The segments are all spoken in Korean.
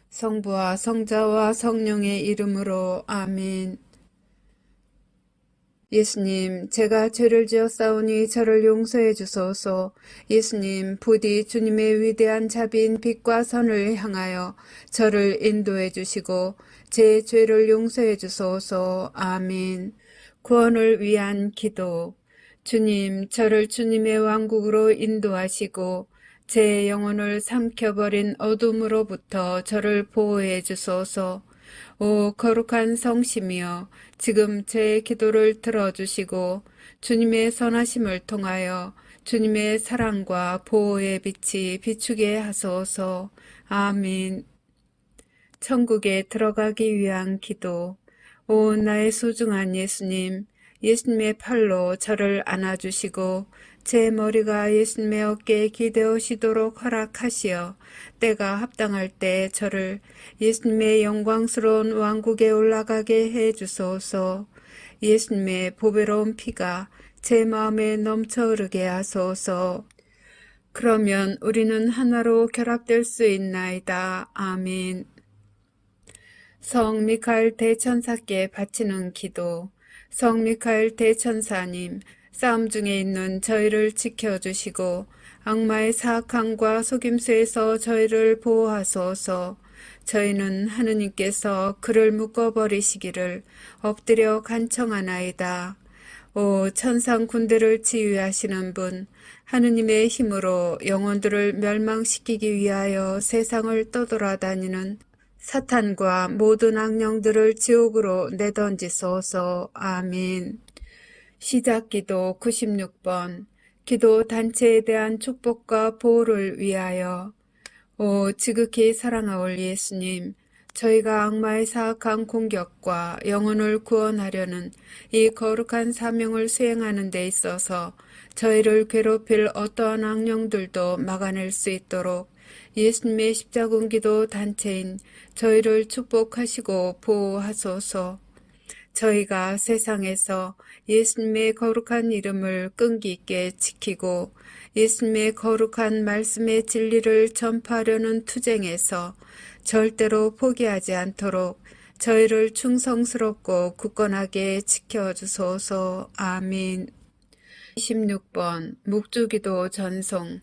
성부와 성자와 성령의 이름으로 아멘. 예수님, 제가 죄를 지었사오니 저를 용서해 주소서. 예수님, 부디 주님의 위대한 자비인 빛과 선을 향하여 저를 인도해 주시고 제 죄를 용서해 주소서. 아멘. 구원을 위한 기도. 주님, 저를 주님의 왕국으로 인도하시고 제 영혼을 삼켜버린 어둠으로부터 저를 보호해 주소서. 오 거룩한 성심이여, 지금 제 기도를 들어주시고 주님의 선하심을 통하여 주님의 사랑과 보호의 빛이 비추게 하소서. 아멘. 천국에 들어가기 위한 기도. 오 나의 소중한 예수님, 예수님의 팔로 저를 안아주시고 제 머리가 예수님의 어깨에 기대어시도록 허락하시어 때가 합당할 때 저를 예수님의 영광스러운 왕국에 올라가게 해주소서. 예수님의 보배로운 피가 제 마음에 넘쳐 흐르게 하소서. 그러면 우리는 하나로 결합될 수 있나이다. 아멘. 성 미카엘 대천사께 바치는 기도. 성 미카엘 대천사님, 싸움 중에 있는 저희를 지켜주시고 악마의 사악함과 속임수에서 저희를 보호하소서. 저희는 하느님께서 그를 묶어버리시기를 엎드려 간청하나이다. 오 천상 군대를 지휘하시는 분, 하느님의 힘으로 영혼들을 멸망시키기 위하여 세상을 떠돌아다니는 사탄과 모든 악령들을 지옥으로 내던지소서. 아멘. 시작기도 96번. 기도 단체에 대한 축복과 보호를 위하여. 오 지극히 사랑하올 예수님, 저희가 악마의 사악한 공격과 영혼을 구원하려는 이 거룩한 사명을 수행하는 데 있어서 저희를 괴롭힐 어떠한 악령들도 막아낼 수 있도록 예수님의 십자군기도 단체인 저희를 축복하시고 보호하소서. 저희가 세상에서 예수님의 거룩한 이름을 끈기 있게 지키고 예수님의 거룩한 말씀의 진리를 전파하려는 투쟁에서 절대로 포기하지 않도록 저희를 충성스럽고 굳건하게 지켜주소서. 아멘. 26번 묵주기도 전송.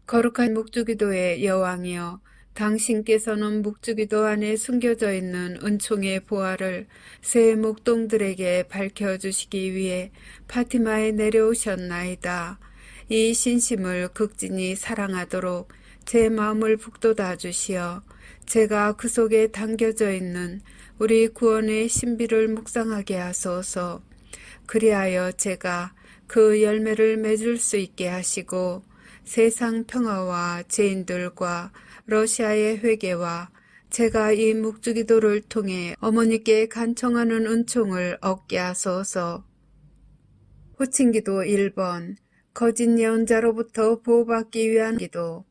거룩한 묵주기도의 여왕이여, 당신께서는 묵주기도 안에 숨겨져 있는 은총의 보화를 새 목동들에게 밝혀주시기 위해 파티마에 내려오셨나이다. 이 신심을 극진히 사랑하도록 제 마음을 북돋아 주시어 제가 그 속에 담겨져 있는 우리 구원의 신비를 묵상하게 하소서. 그리하여 제가 그 열매를 맺을 수 있게 하시고 세상 평화와 죄인들과 러시아의 회개와 제가 이 묵주기도를 통해 어머니께 간청하는 은총을 얻게 하소서. 호칭기도 1번. 거짓 예언자로부터 보호받기 위한 기도.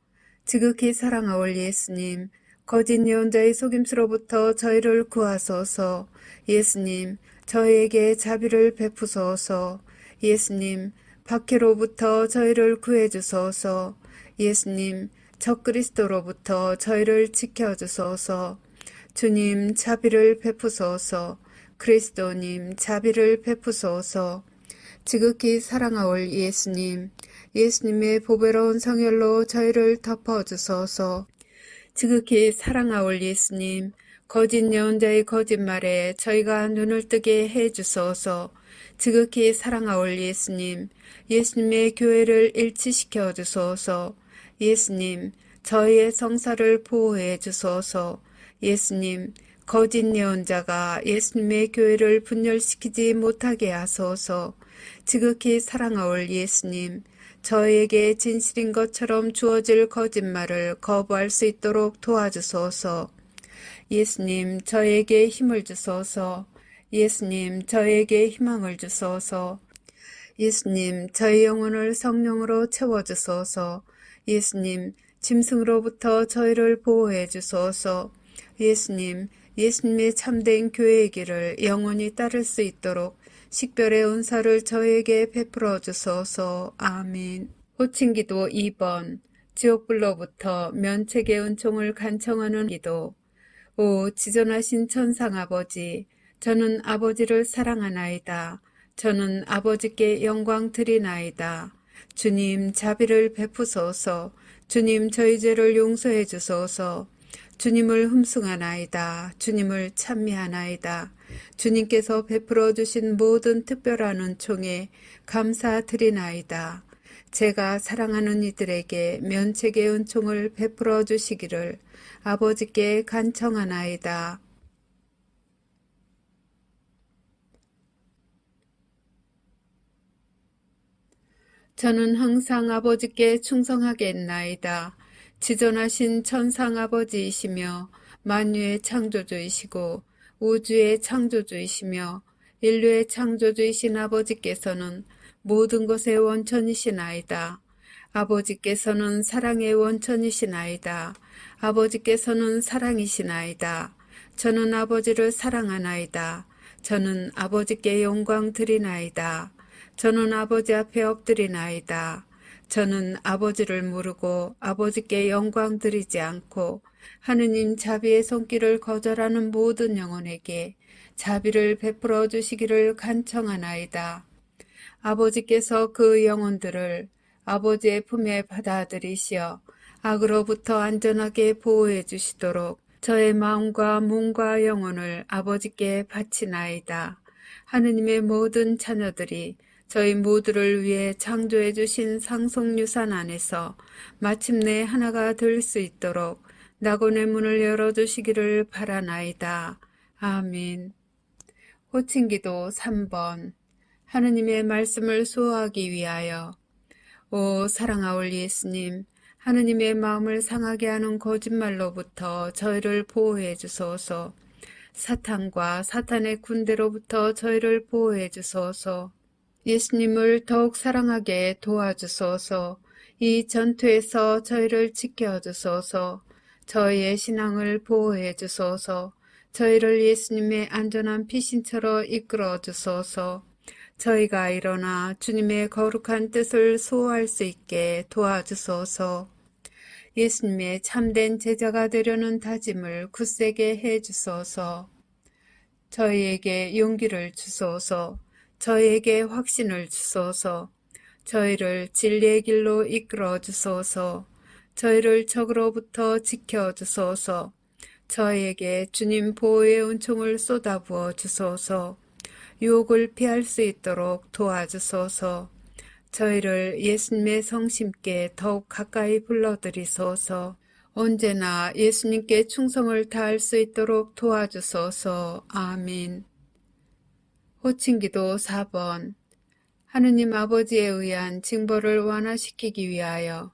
지극히 사랑하올 예수님, 거짓 예언자의 속임수로부터 저희를 구하소서. 예수님, 저희에게 자비를 베푸소서. 예수님, 박해로부터 저희를 구해주소서. 예수님, 적그리스도로부터 저희를 지켜주소서. 주님, 자비를 베푸소서. 그리스도님, 자비를 베푸소서. 지극히 사랑하올 예수님, 예수님의 보배로운 성혈로 저희를 덮어주소서. 지극히 사랑하올 예수님, 거짓 예언자의 거짓말에 저희가 눈을 뜨게 해주소서. 지극히 사랑하올 예수님, 예수님의 교회를 일치시켜 주소서. 예수님, 저희의 성사를 보호해 주소서. 예수님, 거짓 예언자가 예수님의 교회를 분열시키지 못하게 하소서. 지극히 사랑하올 예수님, 저희에게 진실인 것처럼 주어질 거짓말을 거부할 수 있도록 도와주소서. 예수님, 저에게 힘을 주소서. 예수님, 저에게 희망을 주소서. 예수님, 저희 영혼을 성령으로 채워주소서. 예수님, 짐승으로부터 저희를 보호해 주소서. 예수님, 예수님의 참된 교회의 길을 영원히 따를 수 있도록 식별의 은사를 저에게 베풀어 주소서. 아멘. 호칭기도 2번. 지옥불로부터 면책의 은총을 간청하는 기도. 오 지존하신 천상 아버지, 저는 아버지를 사랑하나이다. 저는 아버지께 영광 드리나이다. 주님 자비를 베푸소서. 주님 저희 죄를 용서해 주소서. 주님을 흠숭하나이다. 주님을 찬미하나이다. 주님께서 베풀어 주신 모든 특별한 은총에 감사드리나이다. 제가 사랑하는 이들에게 면책의 은총을 베풀어 주시기를 아버지께 간청하나이다. 저는 항상 아버지께 충성하겠나이다. 지존하신 천상 아버지이시며 만유의 창조주이시고 우주의 창조주이시며 인류의 창조주이신 아버지께서는 모든 것의 원천이시나이다. 아버지께서는 사랑의 원천이시나이다. 아버지께서는 사랑이시나이다. 저는 아버지를 사랑하나이다. 저는 아버지께 영광 드리나이다. 저는 아버지 앞에 엎드리나이다. 저는 아버지를 모르고 아버지께 영광 드리지 않고 하느님 자비의 손길을 거절하는 모든 영혼에게 자비를 베풀어 주시기를 간청하나이다. 아버지께서 그 영혼들을 아버지의 품에 받아들이시어 악으로부터 안전하게 보호해 주시도록 저의 마음과 몸과 영혼을 아버지께 바치나이다. 하느님의 모든 자녀들이 저희 모두를 위해 창조해 주신 상속유산 안에서 마침내 하나가 될 수 있도록 낙원의 문을 열어주시기를 바라나이다. 아멘. 호칭기도 3번. 하느님의 말씀을 수호하기 위하여. 오 사랑하올 예수님, 하느님의 마음을 상하게 하는 거짓말로부터 저희를 보호해 주소서. 사탄과 사탄의 군대로부터 저희를 보호해 주소서. 예수님을 더욱 사랑하게 도와주소서. 이 전투에서 저희를 지켜주소서. 저희의 신앙을 보호해 주소서. 저희를 예수님의 안전한 피신처로 이끌어 주소서. 저희가 일어나 주님의 거룩한 뜻을 수호할 수 있게 도와주소서. 예수님의 참된 제자가 되려는 다짐을 굳세게 해 주소서. 저희에게 용기를 주소서. 저희에게 확신을 주소서. 저희를 진리의 길로 이끌어 주소서. 저희를 적으로부터 지켜 주소서. 저희에게 주님 보호의 은총을 쏟아부어 주소서. 유혹을 피할 수 있도록 도와주소서. 저희를 예수님의 성심께 더욱 가까이 불러들이소서. 언제나 예수님께 충성을 다할 수 있도록 도와주소서. 아멘. 호칭기도 4번. 하느님 아버지에 의한 징벌을 완화시키기 위하여.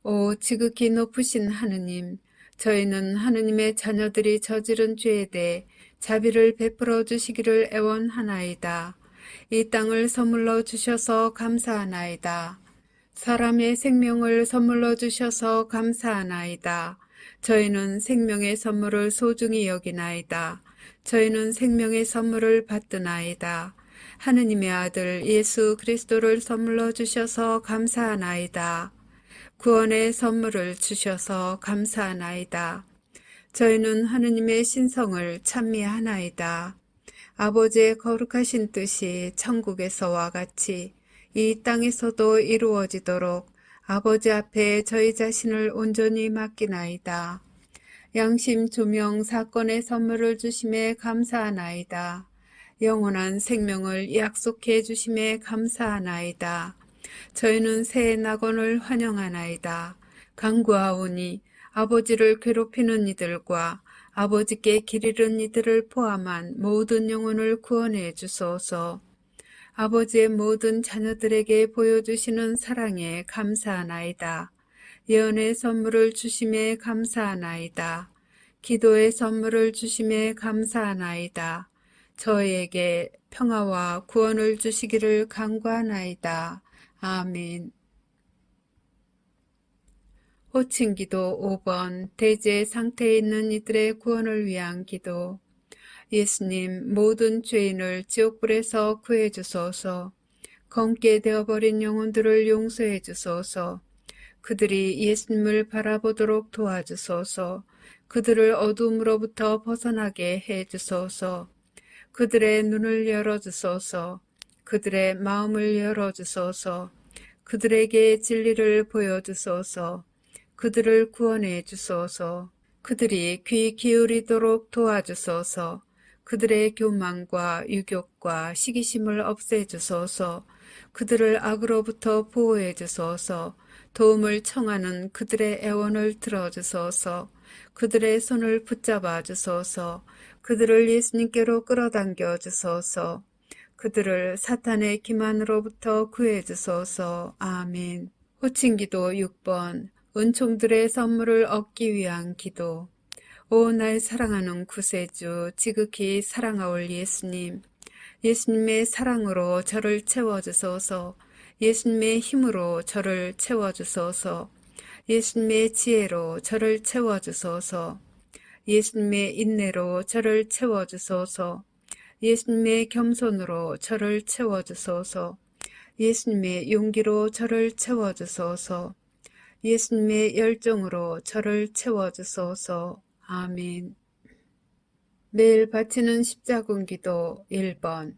오 지극히 높으신 하느님, 저희는 하느님의 자녀들이 저지른 죄에 대해 자비를 베풀어 주시기를 애원하나이다. 이 땅을 선물로 주셔서 감사하나이다. 사람의 생명을 선물로 주셔서 감사하나이다. 저희는 생명의 선물을 소중히 여기나이다. 저희는 생명의 선물을 받드나이다. 하느님의 아들 예수 그리스도를 선물로 주셔서 감사하나이다. 구원의 선물을 주셔서 감사하나이다. 저희는 하느님의 신성을 찬미하나이다. 아버지의 거룩하신 뜻이 천국에서와 같이 이 땅에서도 이루어지도록 아버지 앞에 저희 자신을 온전히 맡기나이다. 양심 조명 사건의 선물을 주심에 감사하나이다. 영원한 생명을 약속해 주심에 감사하나이다. 저희는 새 낙원을 환영하나이다. 간구하오니 아버지를 괴롭히는 이들과 아버지께 길 잃은 이들을 포함한 모든 영혼을 구원해 주소서. 아버지의 모든 자녀들에게 보여주시는 사랑에 감사하나이다. 예언의 선물을 주심에 감사하나이다. 기도의 선물을 주심에 감사하나이다. 저희에게 평화와 구원을 주시기를 간구하나이다. 아멘. 호칭기도 5번. 대제 상태에 있는 이들의 구원을 위한 기도. 예수님, 모든 죄인을 지옥불에서 구해 주소서. 검게 되어버린 영혼들을 용서해 주소서. 그들이 예수님을 바라보도록 도와주소서. 그들을 어둠으로부터 벗어나게 해 주소서. 그들의 눈을 열어주소서. 그들의 마음을 열어주소서. 그들에게 진리를 보여주소서. 그들을 구원해 주소서. 그들이 귀 기울이도록 도와주소서. 그들의 교만과 유욕과 시기심을 없애주소서. 그들을 악으로부터 보호해 주소서. 도움을 청하는 그들의 애원을 들어주소서. 그들의 손을 붙잡아 주소서. 그들을 예수님께로 끌어당겨 주소서. 그들을 사탄의 기만으로부터 구해 주소서. 아멘. 호칭기도 6번. 은총들의 선물을 얻기 위한 기도. 오, 날 사랑하는 구세주, 지극히 사랑하올 예수님. 예수님의 사랑으로 저를 채워주소서. 예수님의 힘으로 저를 채워주소서. 예수님의 지혜로 저를 채워주소서. 예수님의 인내로 저를 채워주소서. 예수님의 겸손으로 저를 채워주소서. 예수님의 용기로 저를 채워주소서. 예수님의 열정으로 저를 채워주소서. 아멘. 매일 바치는 십자군 기도 1번.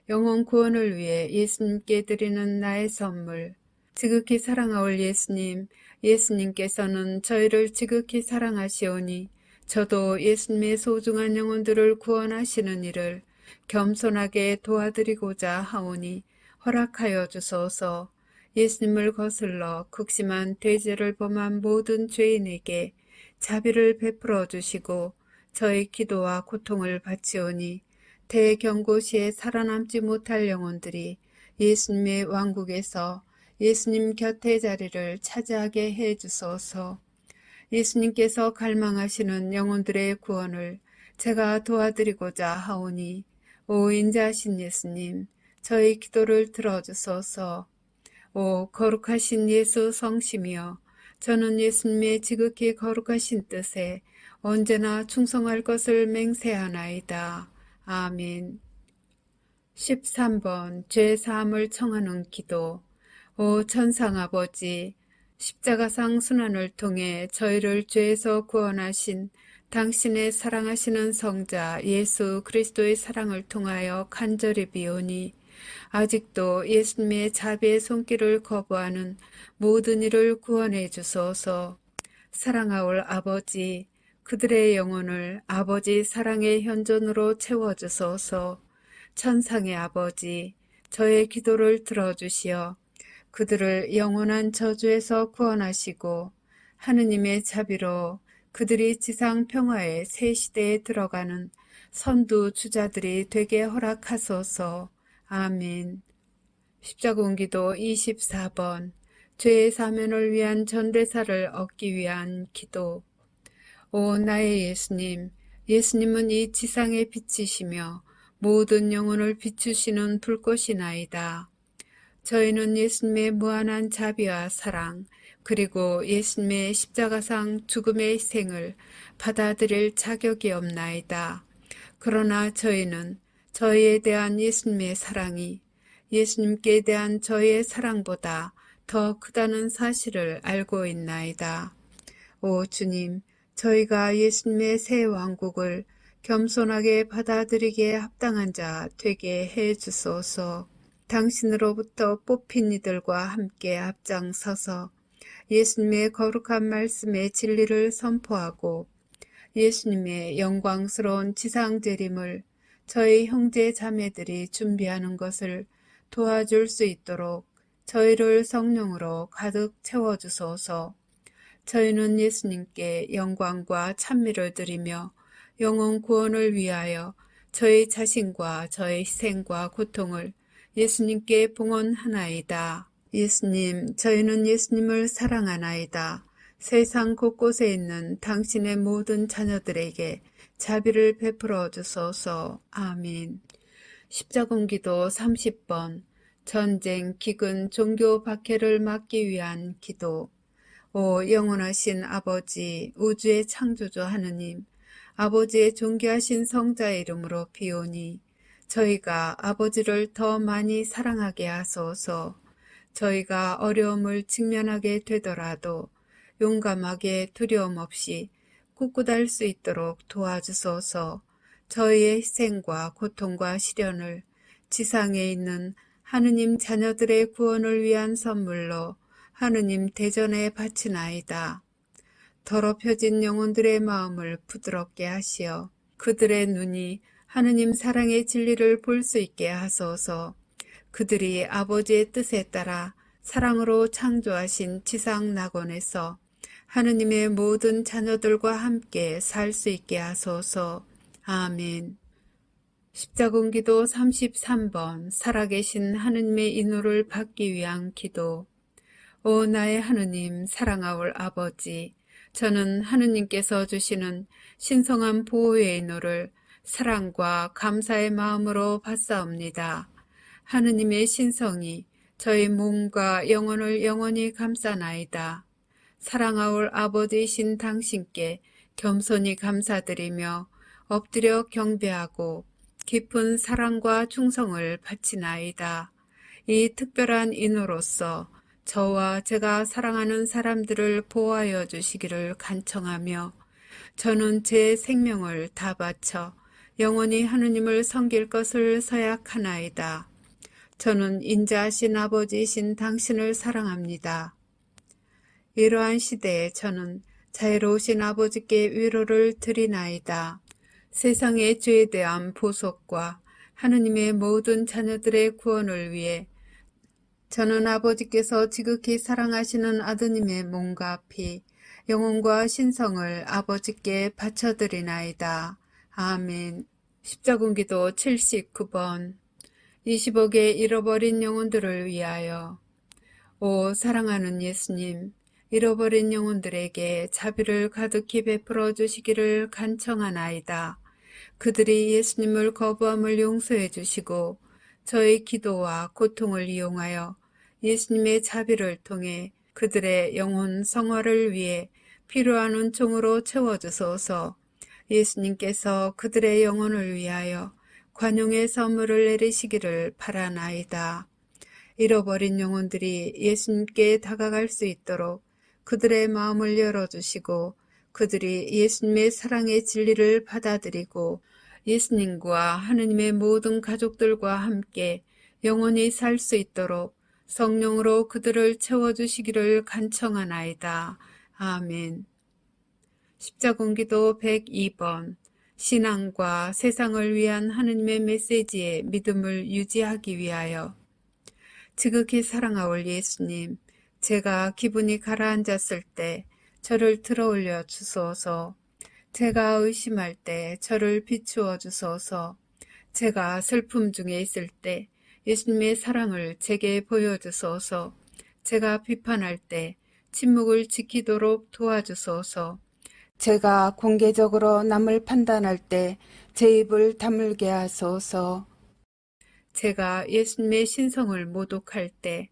영혼 구원을 위해 예수님께 드리는 나의 선물. 지극히 사랑하올 예수님, 예수님께서는 저희를 지극히 사랑하시오니 저도 예수님의 소중한 영혼들을 구원하시는 일을 겸손하게 도와드리고자 하오니 허락하여 주소서. 예수님을 거슬러 극심한 대죄를 범한 모든 죄인에게 자비를 베풀어 주시고 저의 기도와 고통을 바치오니 대경고시에 살아남지 못할 영혼들이 예수님의 왕국에서 예수님 곁의 자리를 차지하게 해 주소서. 예수님께서 갈망하시는 영혼들의 구원을 제가 도와드리고자 하오니 오 인자하신 예수님, 저의 기도를 들어주소서. 오 거룩하신 예수 성심이여, 저는 예수님의 지극히 거룩하신 뜻에 언제나 충성할 것을 맹세하나이다. 아멘. 13번 죄사함을 청하는 기도. 오 천상아버지, 십자가상 순환을 통해 저희를 죄에서 구원하신 당신의 사랑하시는 성자 예수 그리스도의 사랑을 통하여 간절히 비오니 아직도 예수님의 자비의 손길을 거부하는 모든 이를 구원해 주소서. 사랑하올 아버지, 그들의 영혼을 아버지 사랑의 현존으로 채워주소서. 천상의 아버지, 저의 기도를 들어주시어 그들을 영원한 저주에서 구원하시고 하느님의 자비로 그들이 지상 평화의 새 시대에 들어가는 선두 주자들이 되게 허락하소서. 아멘. 십자군기도 24번. 죄의 사면을 위한 전대사를 얻기 위한 기도. 오 나의 예수님, 예수님은 이 지상의 빛이시며 모든 영혼을 비추시는 불꽃이나이다. 저희는 예수님의 무한한 자비와 사랑, 그리고 예수님의 십자가상 죽음의 희생을 받아들일 자격이 없나이다. 그러나 저희는 저희에 대한 예수님의 사랑이 예수님께 대한 저희의 사랑보다 더 크다는 사실을 알고 있나이다. 오 주님, 저희가 예수님의 새 왕국을 겸손하게 받아들이기에 합당한 자 되게 해 주소서. 당신으로부터 뽑힌 이들과 함께 앞장서서 예수님의 거룩한 말씀의 진리를 선포하고 예수님의 영광스러운 지상재림을 저희 형제 자매들이 준비하는 것을 도와줄 수 있도록 저희를 성령으로 가득 채워주소서. 저희는 예수님께 영광과 찬미를 드리며 영혼 구원을 위하여 저희 자신과 저희 희생과 고통을 예수님께 봉헌하나이다. 예수님, 저희는 예수님을 사랑하나이다. 세상 곳곳에 있는 당신의 모든 자녀들에게 자비를 베풀어 주소서. 아멘. 십자군기도 30번. 전쟁, 기근, 종교 박해를 막기 위한 기도. 오 영원하신 아버지, 우주의 창조주 하느님, 아버지의 존귀하신 성자의 이름으로 비오니 저희가 아버지를 더 많이 사랑하게 하소서. 저희가 어려움을 직면하게 되더라도 용감하게 두려움 없이 굳굳할 수 있도록 도와주소서. 저희의 희생과 고통과 시련을 지상에 있는 하느님 자녀들의 구원을 위한 선물로 하느님 대전에 바치나이다. 더럽혀진 영혼들의 마음을 부드럽게 하시어 그들의 눈이 하느님 사랑의 진리를 볼 수 있게 하소서. 그들이 아버지의 뜻에 따라 사랑으로 창조하신 지상 낙원에서 하느님의 모든 자녀들과 함께 살 수 있게 하소서. 아멘. 십자군기도 33번 살아계신 하느님의 인호를 받기 위한 기도. 오 나의 하느님 사랑하올 아버지, 저는 하느님께서 주시는 신성한 보호의 인호를 사랑과 감사의 마음으로 받사옵니다. 하느님의 신성이 저희 몸과 영혼을 영원히 감싸나이다. 사랑하올 아버지이신 당신께 겸손히 감사드리며 엎드려 경배하고 깊은 사랑과 충성을 바치나이다. 이 특별한 인호로서 저와 제가 사랑하는 사람들을 보호하여 주시기를 간청하며 저는 제 생명을 다 바쳐 영원히 하느님을 섬길 것을 서약하나이다. 저는 인자하신 아버지이신 당신을 사랑합니다. 이러한 시대에 저는 자애로우신 아버지께 위로를 드리나이다. 세상의 죄에 대한 보속과 하느님의 모든 자녀들의 구원을 위해 저는 아버지께서 지극히 사랑하시는 아드님의 몸과 피, 영혼과 신성을 아버지께 바쳐드리나이다. 아멘. 십자군기도 79번 20억의 잃어버린 영혼들을 위하여. 오 사랑하는 예수님, 잃어버린 영혼들에게 자비를 가득히 베풀어 주시기를 간청하나이다. 그들이 예수님을 거부함을 용서해 주시고 저의 기도와 고통을 이용하여 예수님의 자비를 통해 그들의 영혼 성화를 위해 필요한 은총으로 채워주소서. 예수님께서 그들의 영혼을 위하여 관용의 선물을 내리시기를 바라나이다. 잃어버린 영혼들이 예수님께 다가갈 수 있도록 그들의 마음을 열어주시고 그들이 예수님의 사랑의 진리를 받아들이고 예수님과 하느님의 모든 가족들과 함께 영원히 살 수 있도록 성령으로 그들을 채워주시기를 간청하나이다. 아멘. 십자군기도 102번 신앙과 세상을 위한 하느님의 메시지에 믿음을 유지하기 위하여. 지극히 사랑하올 예수님, 제가 기분이 가라앉았을 때 저를 들어올려 주소서. 제가 의심할 때 저를 비추어 주소서. 제가 슬픔 중에 있을 때 예수님의 사랑을 제게 보여주소서. 제가 비판할 때 침묵을 지키도록 도와주소서. 제가 공개적으로 남을 판단할 때 제 입을 다물게 하소서. 제가 예수님의 신성을 모독할 때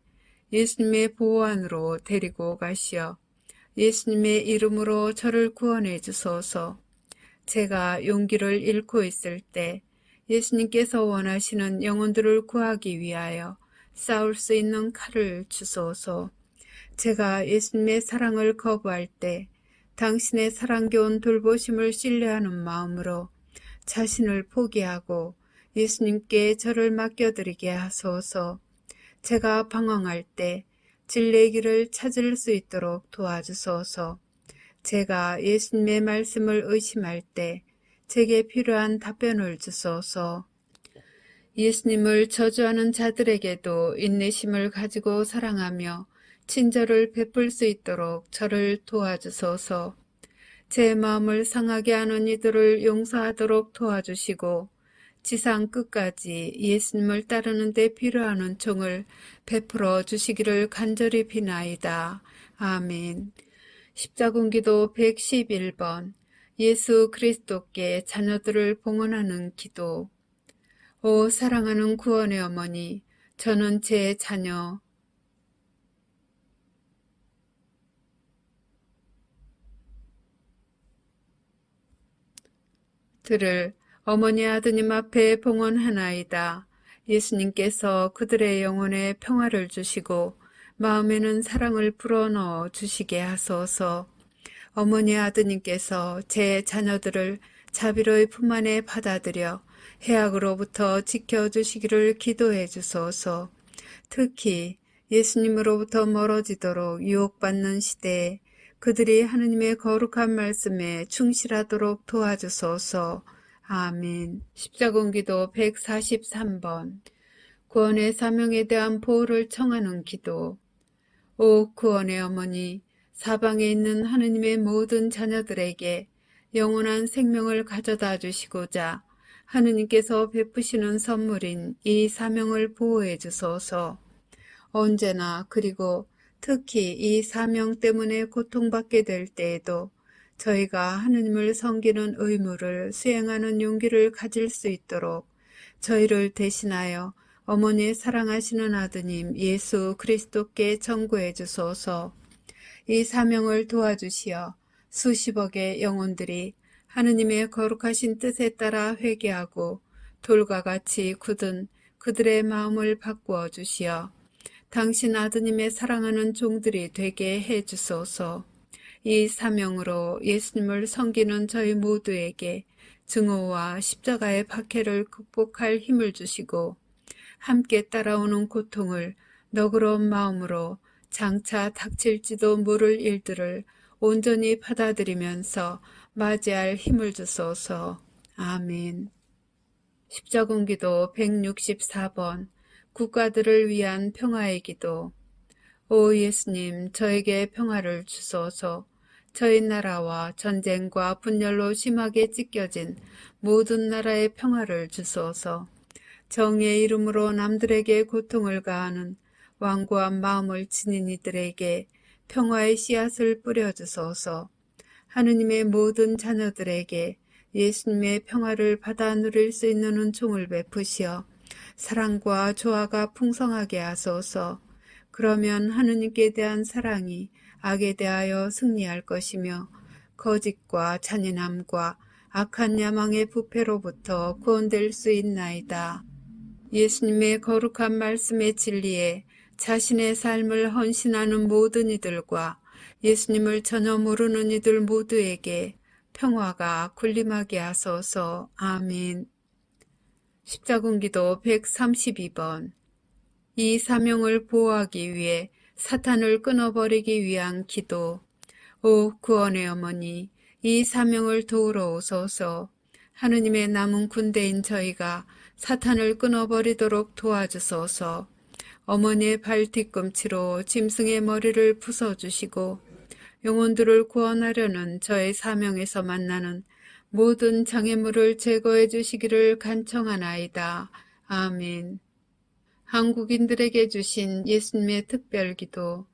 예수님의 보호 안으로 데리고 가시어 예수님의 이름으로 저를 구원해 주소서. 제가 용기를 잃고 있을 때 예수님께서 원하시는 영혼들을 구하기 위하여 싸울 수 있는 칼을 주소서. 제가 예수님의 사랑을 거부할 때 당신의 사랑겨운 돌보심을 신뢰하는 마음으로 자신을 포기하고 예수님께 저를 맡겨드리게 하소서. 제가 방황할 때 진리의 길을 찾을 수 있도록 도와주소서. 제가 예수님의 말씀을 의심할 때 제게 필요한 답변을 주소서. 예수님을 저주하는 자들에게도 인내심을 가지고 사랑하며 친절을 베풀 수 있도록 저를 도와주소서. 제 마음을 상하게 하는 이들을 용서하도록 도와주시고 지상 끝까지 예수님을 따르는 데 필요한 은총을 베풀어 주시기를 간절히 비나이다. 아멘. 십자군기도 111번 예수 그리스도께 자녀들을 봉헌하는 기도. 오 사랑하는 구원의 어머니, 저는 제 자녀 들을 어머니 아드님 앞에 봉헌하나이다. 예수님께서 그들의 영혼에 평화를 주시고 마음에는 사랑을 불어넣어 주시게 하소서. 어머니 아드님께서 제 자녀들을 자비로이 품 안에 받아들여 해악으로부터 지켜주시기를 기도해 주소서. 특히 예수님으로부터 멀어지도록 유혹받는 시대에 그들이 하느님의 거룩한 말씀에 충실하도록 도와주소서. 아멘. 십자군기도 143번. 구원의 사명에 대한 보호를 청하는 기도. 오 구원의 어머니, 사방에 있는 하느님의 모든 자녀들에게 영원한 생명을 가져다 주시고자 하느님께서 베푸시는 선물인 이 사명을 보호해 주소서. 언제나 그리고 특히 이 사명 때문에 고통받게 될 때에도 저희가 하느님을 섬기는 의무를 수행하는 용기를 가질 수 있도록 저희를 대신하여 어머니의 사랑하시는 아드님 예수 그리스도께 전구해 주소서. 이 사명을 도와주시어 수십억의 영혼들이 하느님의 거룩하신 뜻에 따라 회개하고 돌과 같이 굳은 그들의 마음을 바꾸어 주시어 당신 아드님의 사랑하는 종들이 되게 해 주소서. 이 사명으로 예수님을 섬기는 저희 모두에게 증오와 십자가의 박해를 극복할 힘을 주시고 함께 따라오는 고통을 너그러운 마음으로 장차 닥칠지도 모를 일들을 온전히 받아들이면서 맞이할 힘을 주소서. 아멘. 십자군기도 164번. 국가들을 위한 평화의 기도. 오 예수님, 저에게 평화를 주소서. 저희 나라와 전쟁과 분열로 심하게 찢겨진 모든 나라의 평화를 주소서. 정의의 이름으로 남들에게 고통을 가하는 완고한 마음을 지닌 이들에게 평화의 씨앗을 뿌려주소서. 하느님의 모든 자녀들에게 예수님의 평화를 받아 누릴 수 있는 은총을 베푸시어 사랑과 조화가 풍성하게 하소서. 그러면 하느님께 대한 사랑이 악에 대하여 승리할 것이며 거짓과 잔인함과 악한 야망의 부패로부터 구원될 수 있나이다. 예수님의 거룩한 말씀의 진리에 자신의 삶을 헌신하는 모든 이들과 예수님을 전혀 모르는 이들 모두에게 평화가 군림하게 하소서. 아멘. 십자군기도 132번. 이 사명을 보호하기 위해 사탄을 끊어버리기 위한 기도. 오 구원의 어머니, 이 사명을 도우러 오소서. 하느님의 남은 군대인 저희가 사탄을 끊어버리도록 도와주소서. 어머니의 발 뒤꿈치로 짐승의 머리를 부숴주시고 영혼들을 구원하려는 저의 사명에서 만나는 모든 장애물을 제거해 주시기를 간청하나이다. 아멘. 한국인들에게 주신 예수님의 특별기도.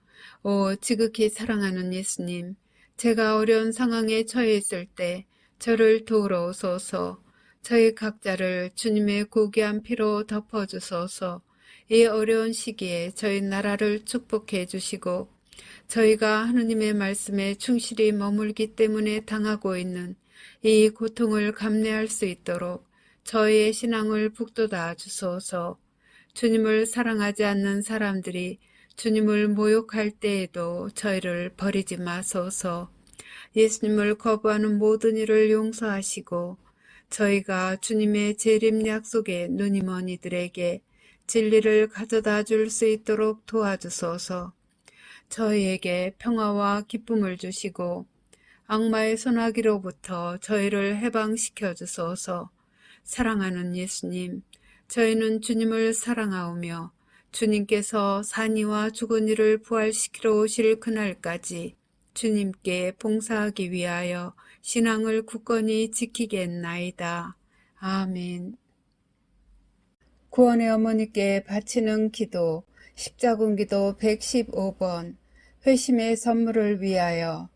오 지극히 사랑하는 예수님, 제가 어려운 상황에 처해 있을 때 저를 도우러 오소서. 저희 각자를 주님의 고귀한 피로 덮어주소서. 이 어려운 시기에 저희 나라를 축복해 주시고 저희가 하느님의 말씀에 충실히 머물기 때문에 당하고 있는 이 고통을 감내할 수 있도록 저희의 신앙을 북돋아 주소서. 주님을 사랑하지 않는 사람들이 주님을 모욕할 때에도 저희를 버리지 마소서. 예수님을 거부하는 모든 일을 용서하시고 저희가 주님의 재림 약속에 눈이 먼 이들에게 진리를 가져다 줄 수 있도록 도와주소서. 저희에게 평화와 기쁨을 주시고 악마의 손아귀로부터 저희를 해방시켜 주소서. 사랑하는 예수님, 저희는 주님을 사랑하오며 주님께서 산이와 죽은 이를 부활시키러 오실 그날까지 주님께 봉사하기 위하여 신앙을 굳건히 지키겠나이다. 아멘. 구원의 어머니께 바치는 기도. 십자군기도 115번. 회심의 선물을 위하여.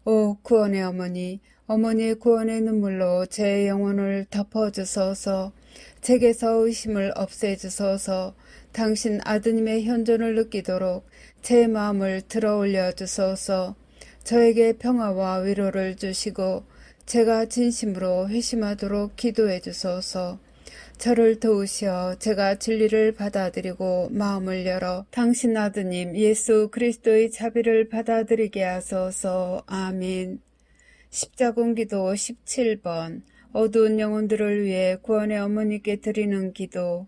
오 구원의 어머니, 어머니의 구원의 눈물로 제 영혼을 덮어주소서. 제게서 의심을 없애주소서. 당신 아드님의 현존을 느끼도록 제 마음을 들어올려 주소서. 저에게 평화와 위로를 주시고 제가 진심으로 회심하도록 기도해 주소서. 저를 도우시어 제가 진리를 받아들이고 마음을 열어 당신 아드님 예수 그리스도의 자비를 받아들이게 하소서. 아멘. 십자군기도 17번 어두운 영혼들을 위해 구원의 어머니께 드리는 기도.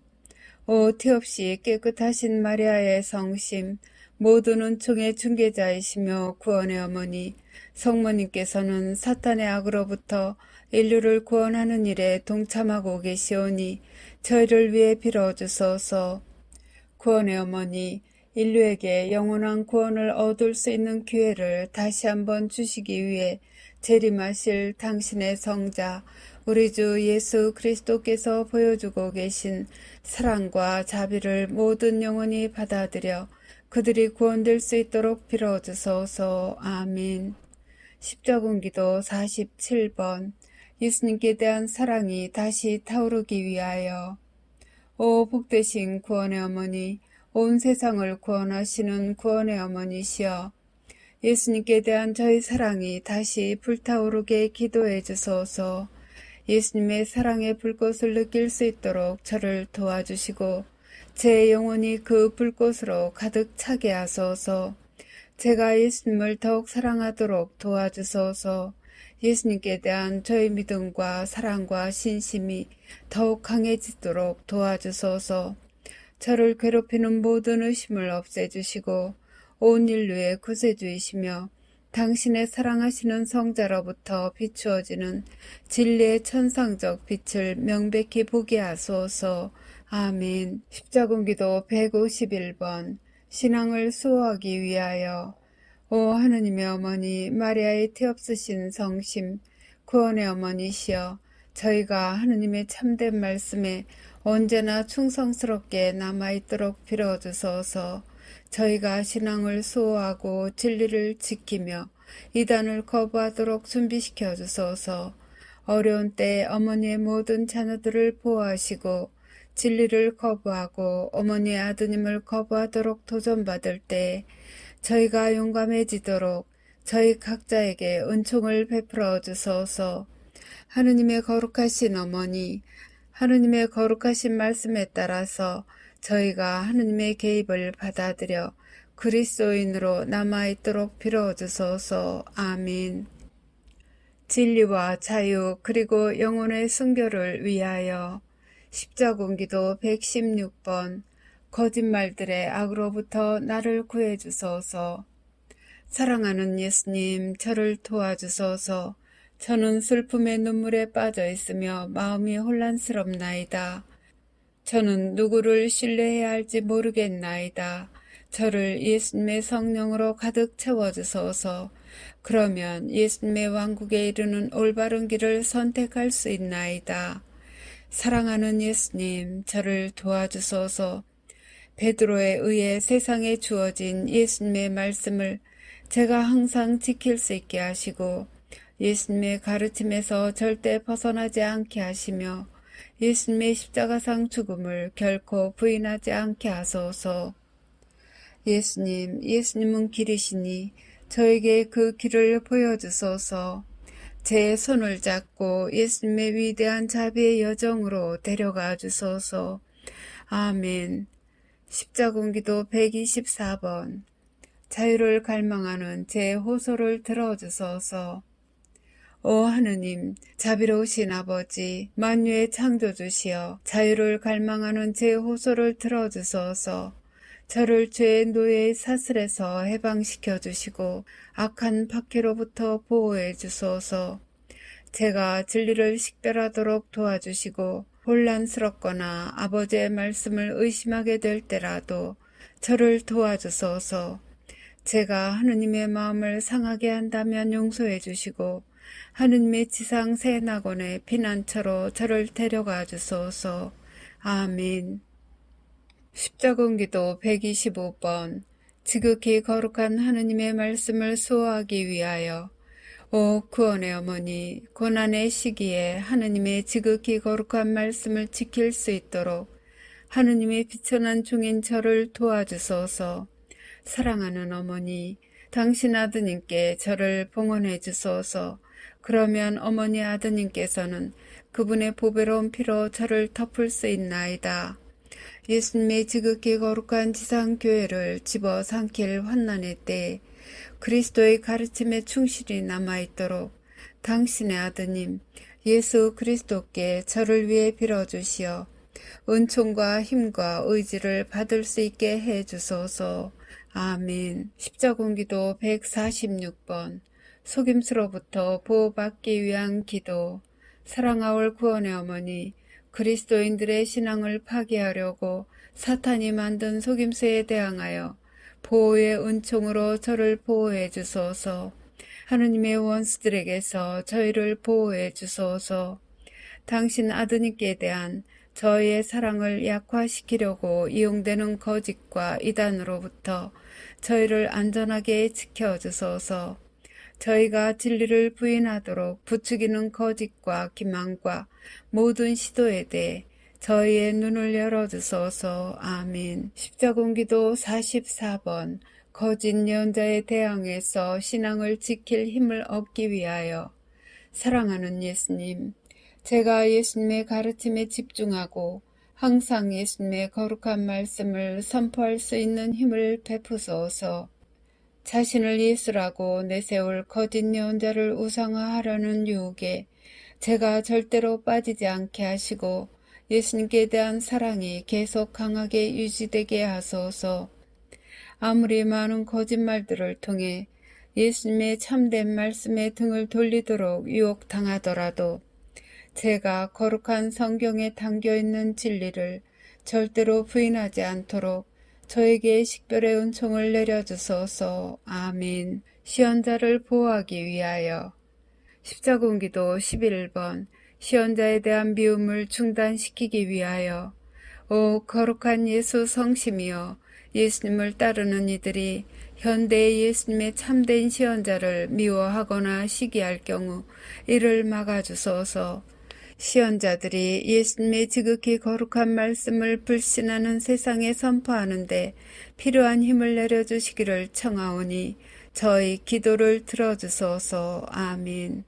오 티없이 깨끗하신 마리아의 성심, 모든 은총의 중개자이시며 구원의 어머니, 성모님께서는 사탄의 악으로부터 인류를 구원하는 일에 동참하고 계시오니 저희를 위해 빌어주소서. 구원의 어머니, 인류에게 영원한 구원을 얻을 수 있는 기회를 다시 한번 주시기 위해 재림하실 당신의 성자 우리 주 예수 그리스도께서 보여주고 계신 사랑과 자비를 모든 영혼이 받아들여 그들이 구원될 수 있도록 빌어주소서. 아멘. 십자군기도 47번 예수님께 대한 사랑이 다시 타오르기 위하여. 오 복되신 구원의 어머니, 온 세상을 구원하시는 구원의 어머니시여, 예수님께 대한 저희 사랑이 다시 불타오르게 기도해 주소서. 예수님의 사랑의 불꽃을 느낄 수 있도록 저를 도와주시고 제 영혼이 그 불꽃으로 가득 차게 하소서. 제가 예수님을 더욱 사랑하도록 도와주소서. 예수님께 대한 저의 믿음과 사랑과 신심이 더욱 강해지도록 도와주소서. 저를 괴롭히는 모든 의심을 없애주시고 온 인류의 구세주이시며 당신의 사랑하시는 성자로부터 비추어지는 진리의 천상적 빛을 명백히 보게 하소서. 아멘. 십자군기도 151번 신앙을 수호하기 위하여. 오 하느님의 어머니 마리아의 티없으신 성심, 구원의 어머니시여, 저희가 하느님의 참된 말씀에 언제나 충성스럽게 남아있도록 빌어주소서. 저희가 신앙을 수호하고 진리를 지키며 이단을 거부하도록 준비시켜 주소서. 어려운 때 어머니의 모든 자녀들을 보호하시고 진리를 거부하고 어머니의 아드님을 거부하도록 도전받을 때 저희가 용감해지도록 저희 각자에게 은총을 베풀어 주소서. 하느님의 거룩하신 어머니, 하느님의 거룩하신 말씀에 따라서 저희가 하느님의 개입을 받아들여 그리스도인으로 남아있도록 빌어주소서. 아멘. 진리와 자유 그리고 영혼의 순교를 위하여. 십자군기도 116번 거짓말들의 악으로부터 나를 구해주소서. 사랑하는 예수님, 저를 도와주소서. 저는 슬픔의 눈물에 빠져 있으며 마음이 혼란스럽나이다. 저는 누구를 신뢰해야 할지 모르겠나이다. 저를 예수님의 성령으로 가득 채워주소서. 그러면 예수님의 왕국에 이르는 올바른 길을 선택할 수 있나이다. 사랑하는 예수님, 저를 도와주소서. 베드로에 의해 세상에 주어진 예수님의 말씀을 제가 항상 지킬 수 있게 하시고 예수님의 가르침에서 절대 벗어나지 않게 하시며 예수님의 십자가상 죽음을 결코 부인하지 않게 하소서. 예수님, 예수님은 길이시니 저에게 그 길을 보여주소서. 제 손을 잡고 예수님의 위대한 자비의 여정으로 데려가 주소서. 아멘. 십자군기도 124번 자유를 갈망하는 제 호소를 들어주소서. 오 하느님, 자비로우신 아버지, 만유의 창조주시여, 자유를 갈망하는 제 호소를 들어주소서. 저를 죄의 노예의 사슬에서 해방시켜 주시고 악한 박해로부터 보호해 주소서. 제가 진리를 식별하도록 도와주시고 혼란스럽거나 아버지의 말씀을 의심하게 될 때라도 저를 도와주소서. 제가 하느님의 마음을 상하게 한다면 용서해 주시고 하느님의 지상 새 낙원의 피난처로 저를 데려가 주소서. 아멘. 십자군기도 125번 지극히 거룩한 하느님의 말씀을 수호하기 위하여. 오 구원의 어머니, 고난의 시기에 하느님의 지극히 거룩한 말씀을 지킬 수 있도록 하느님의 비천한 종인 저를 도와주소서. 사랑하는 어머니, 당신 아드님께 저를 봉헌해 주소서. 그러면 어머니 아드님께서는 그분의 보배로운 피로 저를 덮을 수 있나이다. 예수님의 지극히 거룩한 지상교회를 집어삼킬 환난의 때에 그리스도의 가르침에 충실히 남아있도록 당신의 아드님 예수 그리스도께 저를 위해 빌어주시어 은총과 힘과 의지를 받을 수 있게 해주소서. 아멘. 십자군기도 146번 속임수로부터 보호받기 위한 기도. 사랑하올 구원의 어머니, 그리스도인들의 신앙을 파괴하려고 사탄이 만든 속임수에 대항하여 보호의 은총으로 저를 보호해 주소서. 하느님의 원수들에게서 저희를 보호해 주소서. 당신 아드님께 대한 저희의 사랑을 약화시키려고 이용되는 거짓과 이단으로부터 저희를 안전하게 지켜주소서. 저희가 진리를 부인하도록 부추기는 거짓과 기만과 모든 시도에 대해 저희의 눈을 열어주소서. 아멘. 십자군기도 44번 거짓 예언자에 대항해서 신앙을 지킬 힘을 얻기 위하여. 사랑하는 예수님, 제가 예수님의 가르침에 집중하고 항상 예수님의 거룩한 말씀을 선포할 수 있는 힘을 베푸소서. 자신을 예수라고 내세울 거짓 예언자를 우상화하려는 유혹에 제가 절대로 빠지지 않게 하시고 예수님께 대한 사랑이 계속 강하게 유지되게 하소서. 아무리 많은 거짓말들을 통해 예수님의 참된 말씀에 등을 돌리도록 유혹당하더라도 제가 거룩한 성경에 담겨있는 진리를 절대로 부인하지 않도록 저에게 식별의 은총을 내려주소서. 아멘. 시언자를 보호하기 위하여. 십자군기도 11번 시언자에 대한 미움을 중단시키기 위하여. 오 거룩한 예수 성심이여, 예수님을 따르는 이들이 현대의 예수님의 참된 시언자를 미워하거나 시기할 경우 이를 막아주소서. 시언자들이 예수님의 지극히 거룩한 말씀을 불신하는 세상에 선포하는데 필요한 힘을 내려주시기를 청하오니 저희 기도를 들어주소서. 아멘.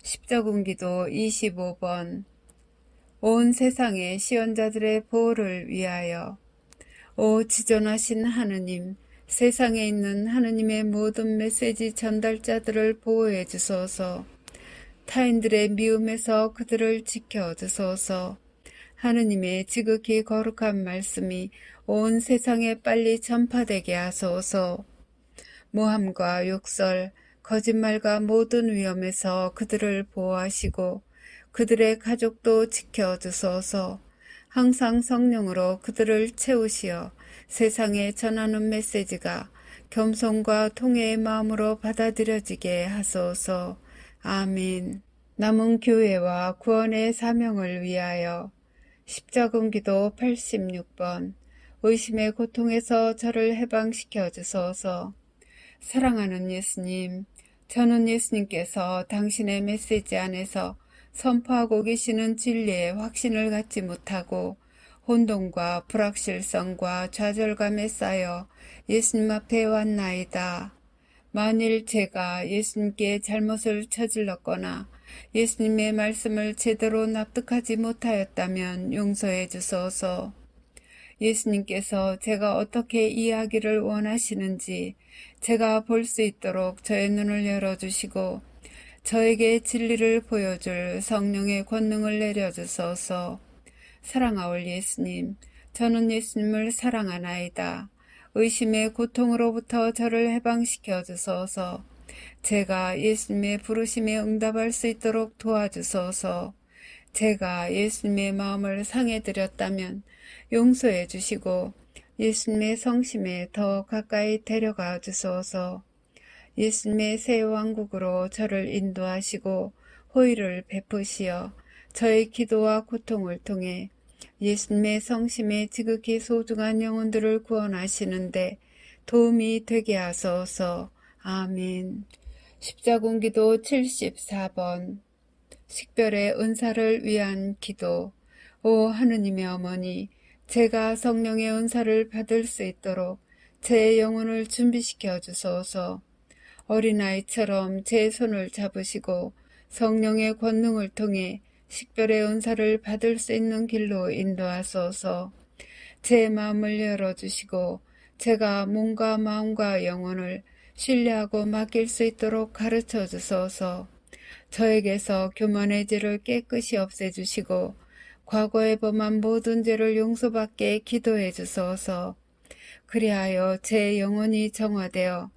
십자군기도 25번 온 세상의 시언자들의 보호를 위하여. 오 지존하신 하느님, 세상에 있는 하느님의 모든 메시지 전달자들을 보호해 주소서. 타인들의 미움에서 그들을 지켜주소서. 하느님의 지극히 거룩한 말씀이 온 세상에 빨리 전파되게 하소서. 모함과 욕설, 거짓말과 모든 위험에서 그들을 보호하시고 그들의 가족도 지켜주소서. 항상 성령으로 그들을 채우시어 세상에 전하는 메시지가 겸손과 통회의 마음으로 받아들여지게 하소서. 아멘. 남은 교회와 구원의 사명을 위하여. 십자군기도 86번 의심의 고통에서 저를 해방시켜 주소서. 사랑하는 예수님, 저는 예수님께서 당신의 메시지 안에서 선포하고 계시는 진리에 확신을 갖지 못하고 혼돈과 불확실성과 좌절감에 쌓여 예수님 앞에 왔나이다. 만일 제가 예수님께 잘못을 저질렀거나 예수님의 말씀을 제대로 납득하지 못하였다면 용서해 주소서. 예수님께서 제가 어떻게 이해하기를 원하시는지 제가 볼 수 있도록 저의 눈을 열어주시고 저에게 진리를 보여줄 성령의 권능을 내려주소서. 사랑하올 예수님, 저는 예수님을 사랑하나이다. 의심의 고통으로부터 저를 해방시켜 주소서. 제가 예수님의 부르심에 응답할 수 있도록 도와주소서. 제가 예수님의 마음을 상해드렸다면 용서해 주시고 예수님의 성심에 더 가까이 데려가 주소서. 예수님의 새 왕국으로 저를 인도하시고 호의를 베푸시어 저의 기도와 고통을 통해 예수님의 성심에 지극히 소중한 영혼들을 구원하시는데 도움이 되게 하소서. 아멘. 십자군기도 74번 식별의 은사를 위한 기도. 오 하느님의 어머니, 제가 성령의 은사를 받을 수 있도록 제 영혼을 준비시켜 주소서. 어린아이처럼 제 손을 잡으시고 성령의 권능을 통해 식별의 은사를 받을 수 있는 길로 인도하소서. 제 마음을 열어주시고 제가 몸과 마음과 영혼을 신뢰하고 맡길 수 있도록 가르쳐 주소서. 저에게서 교만의 죄를 깨끗이 없애주시고 과거에 범한 모든 죄를 용서받게 기도해 주소서. 그리하여 제 영혼이 정화되어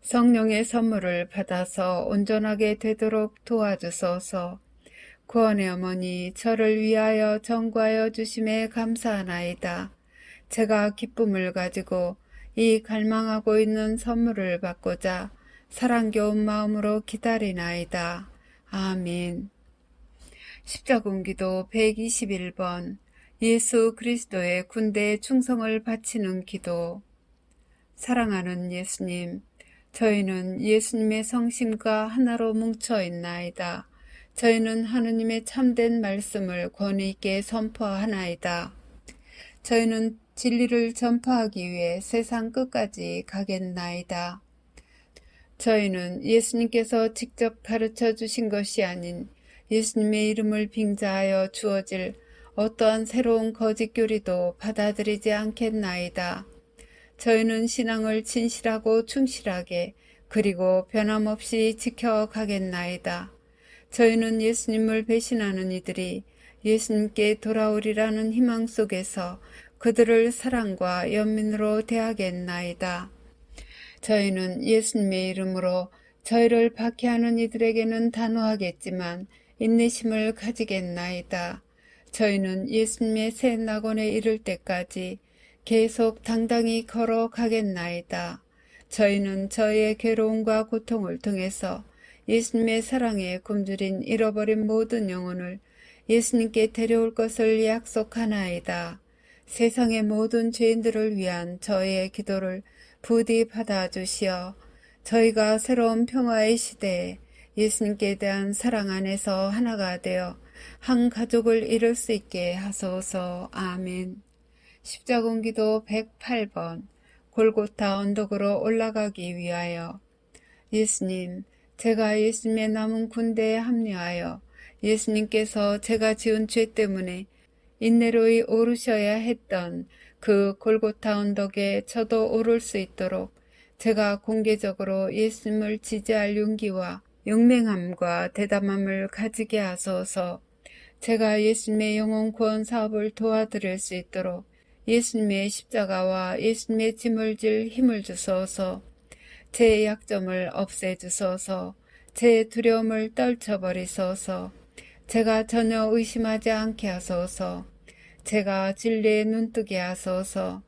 성령의 선물을 받아서 온전하게 되도록 도와주소서. 구원의 어머니, 저를 위하여 정과하여 주심에 감사하나이다. 제가 기쁨을 가지고 이 갈망하고 있는 선물을 받고자 사랑겨운 마음으로 기다리나이다. 아멘. 십자군기도 121번 예수 그리스도의 군대에 충성을 바치는 기도. 사랑하는 예수님, 저희는 예수님의 성심과 하나로 뭉쳐 있나이다. 저희는 하느님의 참된 말씀을 권위 있게 선포하나이다. 저희는 진리를 전파하기 위해 세상 끝까지 가겠나이다. 저희는 예수님께서 직접 가르쳐 주신 것이 아닌 예수님의 이름을 빙자하여 주어질 어떠한 새로운 거짓 교리도 받아들이지 않겠나이다. 저희는 신앙을 진실하고 충실하게 그리고 변함없이 지켜가겠나이다. 저희는 예수님을 배신하는 이들이 예수님께 돌아오리라는 희망 속에서 그들을 사랑과 연민으로 대하겠나이다. 저희는 예수님의 이름으로 저희를 박해하는 이들에게는 단호하겠지만 인내심을 가지겠나이다. 저희는 예수님의 새 낙원에 이를 때까지 계속 당당히 걸어가겠나이다. 저희는 저희의 괴로움과 고통을 통해서 예수님의 사랑에 굶주린 잃어버린 모든 영혼을 예수님께 데려올 것을 약속하나이다. 세상의 모든 죄인들을 위한 저희의 기도를 부디 받아주시어 저희가 새로운 평화의 시대에 예수님께 대한 사랑 안에서 하나가 되어 한 가족을 이룰 수 있게 하소서. 아멘. 십자군기도 108번 골고타 언덕으로 올라가기 위하여. 예수님, 제가 예수님의 남은 군대에 합류하여 예수님께서 제가 지은 죄 때문에 인내로이 오르셔야 했던 그 골고타 언덕에 저도 오를 수 있도록 제가 공개적으로 예수님을 지지할 용기와 용맹함과 대담함을 가지게 하소서. 제가 예수님의 영혼 구원 사업을 도와드릴 수 있도록 예수님의 십자가와 예수님의 짐을 질 힘을 주소서. 제 약점을 없애주소서. 제 두려움을 떨쳐버리소서. 제가 전혀 의심하지 않게 하소서. 제가 진리에 눈뜨게 하소서.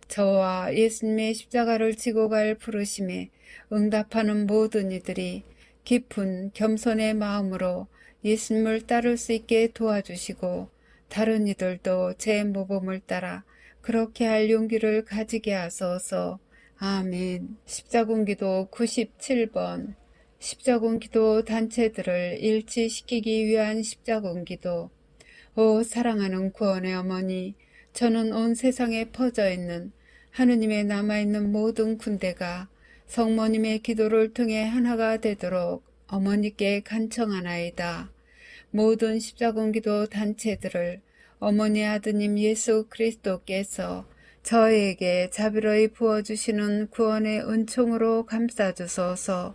저와 예수님의 십자가를 지고 갈 부르심에 응답하는 모든 이들이 깊은 겸손의 마음으로 예수님을 따를 수 있게 도와주시고 다른 이들도 제 모범을 따라 그렇게 할 용기를 가지게 하소서. 아멘. 십자군기도 97번 십자군기도 단체들을 일치시키기 위한 십자군기도. 오 사랑하는 구원의 어머니, 저는 온 세상에 퍼져 있는 하느님의 남아있는 모든 군대가 성모님의 기도를 통해 하나가 되도록 어머니께 간청하나이다. 모든 십자군기도 단체들을 어머니 아드님 예수 그리스도께서 저에게 자비로이 부어주시는 구원의 은총으로 감싸주소서.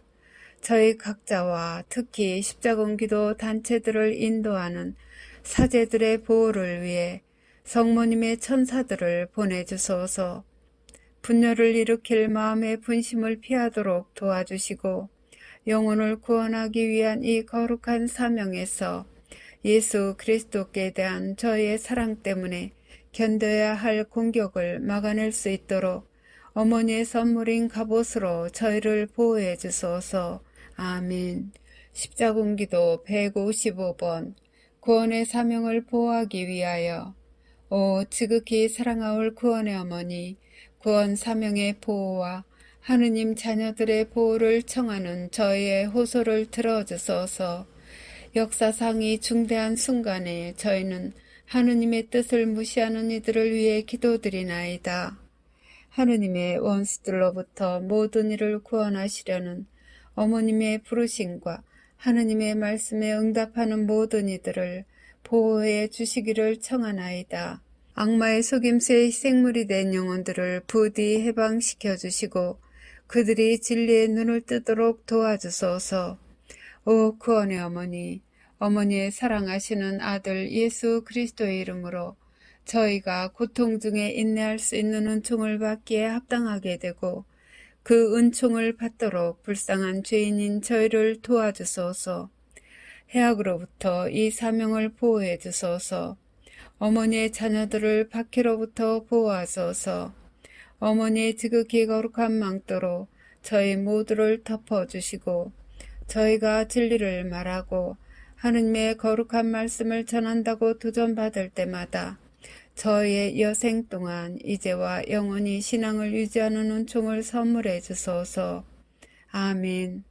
저희 각자와 특히 십자군기도 단체들을 인도하는 사제들의 보호를 위해 성모님의 천사들을 보내주소서. 분열을 일으킬 마음의 분심을 피하도록 도와주시고 영혼을 구원하기 위한 이 거룩한 사명에서 예수 그리스도께 대한 저희의 사랑 때문에 견뎌야 할 공격을 막아낼 수 있도록 어머니의 선물인 갑옷으로 저희를 보호해 주소서. 아멘. 십자군기도 155번 구원의 사명을 보호하기 위하여. 오 지극히 사랑하올 구원의 어머니, 구원 사명의 보호와 하느님 자녀들의 보호를 청하는 저희의 호소를 들어주소서. 역사상 이 중대한 순간에 저희는 하느님의 뜻을 무시하는 이들을 위해 기도드리나이다. 하느님의 원수들로부터 모든 이를 구원하시려는 어머님의 부르심과 하느님의 말씀에 응답하는 모든 이들을 보호해 주시기를 청하나이다. 악마의 속임수에 희생물이 된 영혼들을 부디 해방시켜 주시고 그들이 진리의 눈을 뜨도록 도와주소서. 오 구원의 어머니, 어머니의 사랑하시는 아들 예수 그리스도의 이름으로 저희가 고통 중에 인내할 수 있는 은총을 받기에 합당하게 되고 그 은총을 받도록 불쌍한 죄인인 저희를 도와주소서. 해악으로부터 이 사명을 보호해 주소서. 어머니의 자녀들을 박해로부터 보호하소서. 어머니의 지극히 거룩한 망토로 저희 모두를 덮어주시고 저희가 진리를 말하고 하느님의 거룩한 말씀을 전한다고 도전받을 때마다 저희의 여생 동안 이제와 영원히 신앙을 유지하는 은총을 선물해 주소서. 아멘.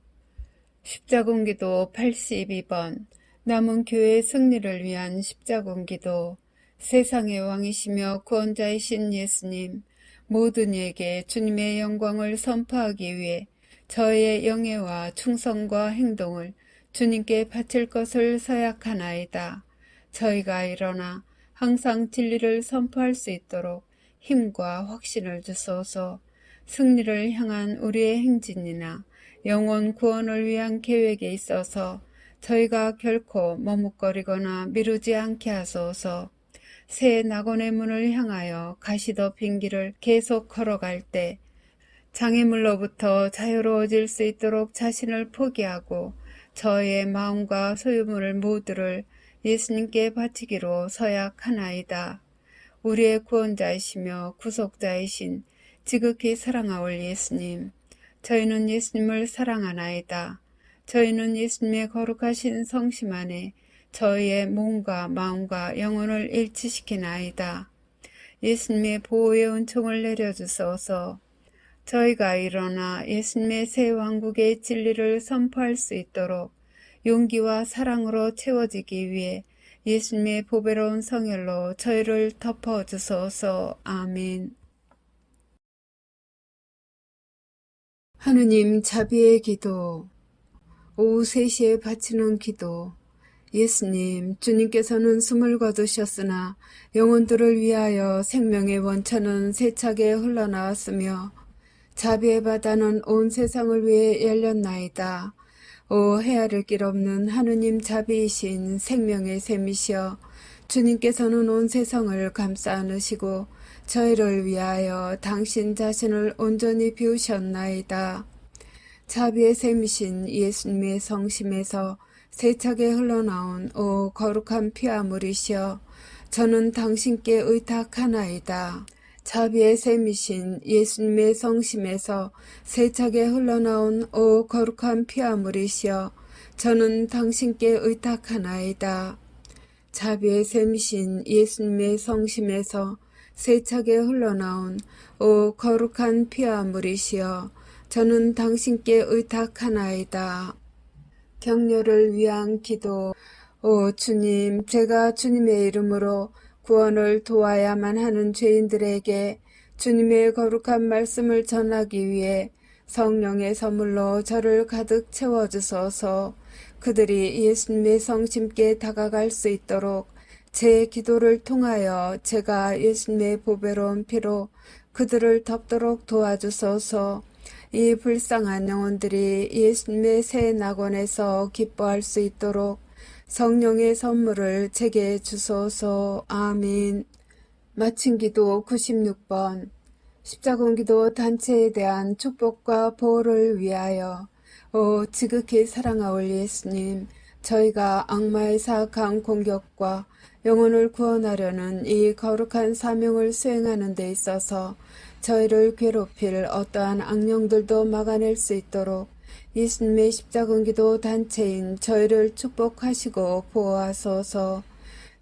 십자군기도 82번 남은 교회의 승리를 위한 십자군기도. 세상의 왕이시며 구원자이신 예수님, 모든 이에게 주님의 영광을 선포하기 위해 저의 영예와 충성과 행동을 주님께 바칠 것을 서약하나이다. 저희가 일어나 항상 진리를 선포할 수 있도록 힘과 확신을 주소서. 승리를 향한 우리의 행진이나 영혼 구원을 위한 계획에 있어서 저희가 결코 머뭇거리거나 미루지 않게 하소서. 새 낙원의 문을 향하여 가시덮인 길을 계속 걸어갈 때 장애물로부터 자유로워질 수 있도록 자신을 포기하고 저의 마음과 소유물을 모두를 예수님께 바치기로 서약하나이다. 우리의 구원자이시며 구속자이신 지극히 사랑하올 예수님, 저희는 예수님을 사랑하나이다. 저희는 예수님의 거룩하신 성심 안에 저희의 몸과 마음과 영혼을 일치시키나이다. 예수님의 보호의 은총을 내려주소서. 저희가 일어나 예수님의 새 왕국의 진리를 선포할 수 있도록 용기와 사랑으로 채워지기 위해 예수님의 보배로운 성혈로 저희를 덮어주소서. 아멘. 하느님 자비의 기도. 오후 3시에 바치는 기도. 예수님, 주님께서는 숨을 거두셨으나 영혼들을 위하여 생명의 원천은 세차게 흘러나왔으며 자비의 바다는 온 세상을 위해 열렸나이다. 오 헤아릴 길 없는 하느님 자비이신 생명의 샘이시여, 주님께서는 온 세상을 감싸 안으시고 저희를 위하여 당신 자신을 온전히 비우셨나이다. 자비의 샘이신 예수님의 성심에서 세차게 흘러나온 오 거룩한 피아물이시여, 저는 당신께 의탁하나이다. 자비의 샘이신 예수님의 성심에서 세차게 흘러나온 오 거룩한 피아물이시여, 저는 당신께 의탁하나이다. 자비의 샘이신 예수님의 성심에서 세차게 흘러나온 오 거룩한 피아물이시여, 저는 당신께 의탁하나이다. 격려를 위한 기도. 오 주님, 제가 주님의 이름으로 구원을 도와야만 하는 죄인들에게 주님의 거룩한 말씀을 전하기 위해 성령의 선물로 저를 가득 채워주소서. 그들이 예수님의 성심께 다가갈 수 있도록 제 기도를 통하여 제가 예수님의 보배로운 피로 그들을 덮도록 도와주소서. 이 불쌍한 영혼들이 예수님의 새 낙원에서 기뻐할 수 있도록 성령의 선물을 제게 주소서. 아멘. 마친 기도 96번. 십자군기도 단체에 대한 축복과 보호를 위하여. 오 지극히 사랑하올 예수님, 저희가 악마의 사악한 공격과 영혼을 구원하려는 이 거룩한 사명을 수행하는 데 있어서 저희를 괴롭힐 어떠한 악령들도 막아낼 수 있도록 예수님의 십자군기도 단체인 저희를 축복하시고 보호하소서.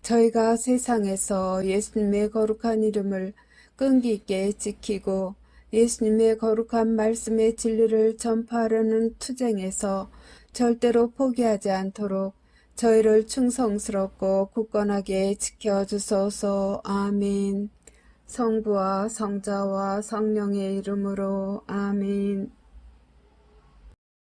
저희가 세상에서 예수님의 거룩한 이름을 끈기 있게 지키고 예수님의 거룩한 말씀의 진리를 전파하려는 투쟁에서 절대로 포기하지 않도록 저희를 충성스럽고 굳건하게 지켜주소서. 아멘. 성부와 성자와 성령의 이름으로 아멘.